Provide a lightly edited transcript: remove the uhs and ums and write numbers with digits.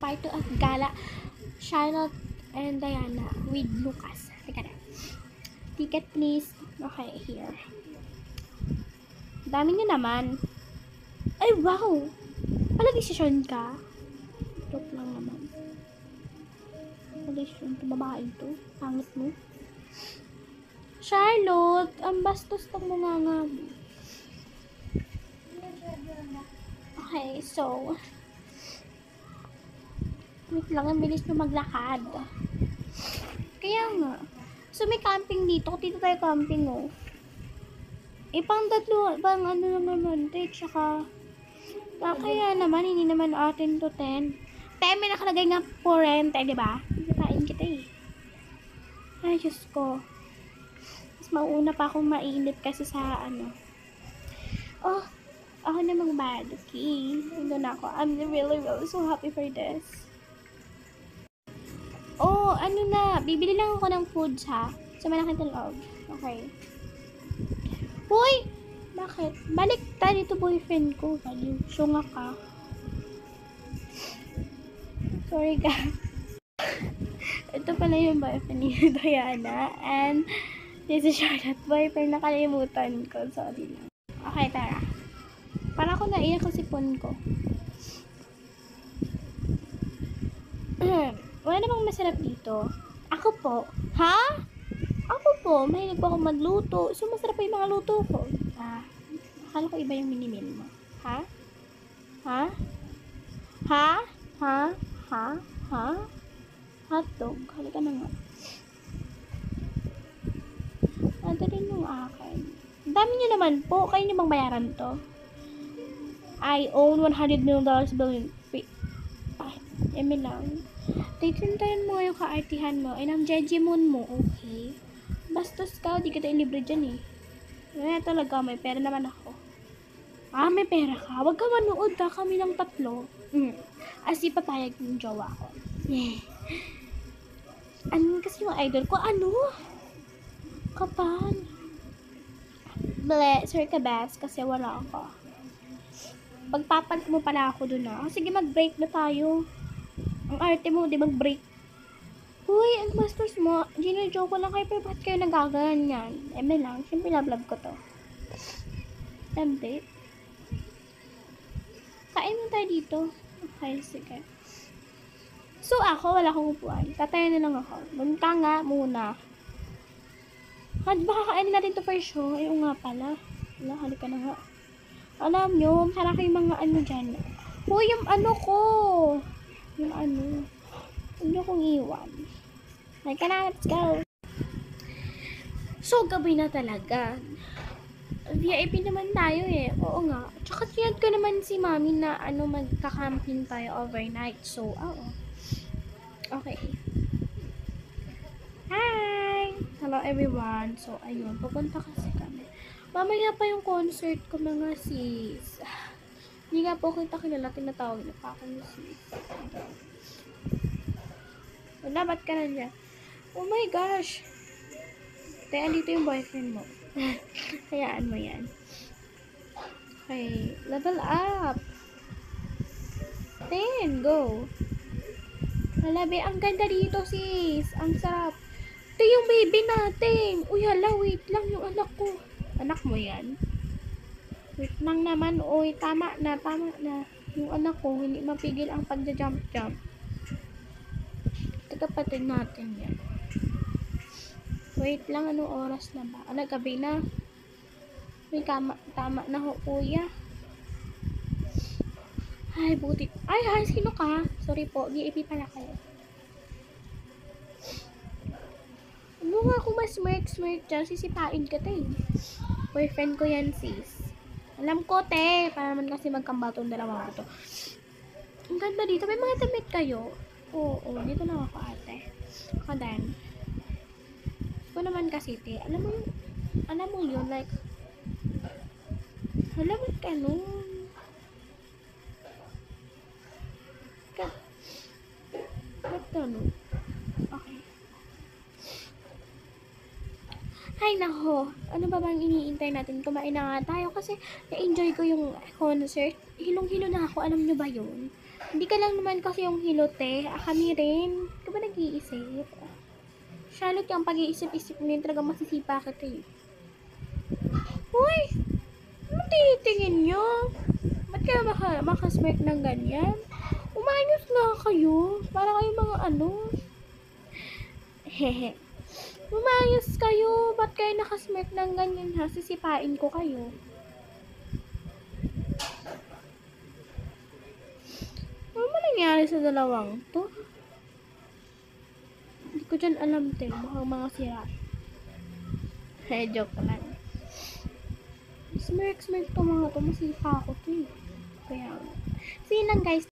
Part 2 at Gala, Charlotte and Diana with Lucas. Teka na. Ticket please. Okay, here. Dami niyo naman. Ay, wow! Pala desisyon ka. Joke lang naman. Pala desisyon to, babae to. Pangit mo. Charlotte, ang bastos tong mga nga. Okay, so wait lang, ang bilis na maglakad. Kaya nga. So, may camping dito. Dito tayo camping, oh. Pang tatlo, pang ano naman, tsaka, kaya naman, hindi naman atin to 10. May nakalagay nga for rent, diba? Kain kita, eh. Ay, Diyos ko. Mas mauna pa akong mainip kasi sa, Oh, ako namang bad, okay? Nandun ako. I'm really so happy for this. Oh, bibili lang ako ng foods, ha? Sa malaking loob. Okay. Hoy! Bakit? Balik tayo dito, boyfriend ko. Baliw. Syunga ka. Sorry, guys. Ito pala yung boyfriend ni Diana. And this is Charlotte. Boyfriend, nakalimutan ko. Sorry lang. Okay, tara. Para ako naiyak ko si Pon ko. Wala namang masarap dito. Ako po. Ha? Ako po. Mahilig po ako magluto. So, masarap po yung mga luto ko. Akala ko iba yung minimin mo. Ha? Ha? Ha? Ha? Ha? Ha? Hotdog. Halika na nga. Ito rin yung akin. Ang dami nyo naman po. Kayo nyo bang bayaran to? I own $100 million billion. Eme lang. Titintayin mo yung kaartihan mo. Ay, ang jejemon mo. Okay. Bastos ka. Di kita ilibre dyan, eh. Kaya talaga, may pera naman ako. May pera ka? Huwag ka manood, ha? Kami lang tatlo. As ipapayag yung jowa ko. Ano kasi yung idol ko? Ano? Kapal. Ble, sorry ka, best, kasi wala ako. Pagpapalit mo pala ako dun, ha? Sige, mag-break na tayo. Ang arte mo, di mag-break. Uy, ang bastos mo. Gino-joke ko lang kayo, pero bakit kayo nagaganyan? Eme lang, siyempre love ko to. Hindi. Kain mo tayo dito. Okay, sige. So, ako, wala akong upuan. Tatayo na lang ako. Bunta nga muna. Baka kainin natin to for show. Ayun nga pala. Wala, halika na nga. Alam nyo, masarap yung mga dyan. Uy, yung ko. Yung Huwag nyo kong iwan. Halika na, let's go. So, gabi na talaga. VIP naman tayo, eh. Oo nga. Tsaka sinad ko naman si mami na magka-camping tayo overnight. So, oo. Okay. Hi! Hello everyone. So, ayun. Pupunta kasi kami. Mamaya pa yung concert ko, mga sis. Hindi nga po kita kilala. Tinatawag na pa ako ni sis. Wala, ba't ka na dyan? Oh my gosh! Kaya andito yung boyfriend mo. Hayaan mo yan. Okay. Level up! 10, go! Halabi, ang ganda dito, sis. Ang sarap. Ito yung baby natin. Uy, hala, wait lang yung anak ko. Anak mo yan? Wait lang naman. Uy, tama na. Yung anak ko, hindi mapigil ang pagja-jump-jump. Ito kapatid natin yan. Wait lang, anong oras na ba? Gabi na. Uy, tama na ho, kuya. Ay, buti. Ay, sino ka? Sorry po, VIP pala kayo. Ano nga kung mas smirk dyan, sisipain ka tayo. Boyfriend ko yan, sis. Alam ko, te. Para naman kasi magkambato ng dalawa ko to. Ang ganda dito. May mga damit kayo. Oo, dito lang ako, ate. Ako din. Ko naman kasi, te. Alam mo yun, like, alam mo ganun. Ba't ganun? Okay. Ay, nako. Ano ba bang iniintay natin? Kumain na nga tayo kasi na-enjoy ko yung concert. Hilong-hilo na ako. Alam nyo ba yun? Hindi ka lang naman kasi yung hilote. Kami rin. Hindi ka ba nag-iisip? Charlotte, yung pag-iisip-isip mo yun talaga masisipa kita eh. Uy! Ano titingin nyo? Ba't kayo makasmirk ng ganyan? Umayos nga kayo. Para kayo mga ano. Hehe. Umayos kayo. Ba't kayo nakasmirk ng ganyan ha? Sisipain ko kayo. Ano ba nangyari sa dalawang to? Hindi ko dyan alam te. Mukhang mga sira. Joke lang. Smirk to mga to. Masipa ako to eh. Kaya, see lang guys.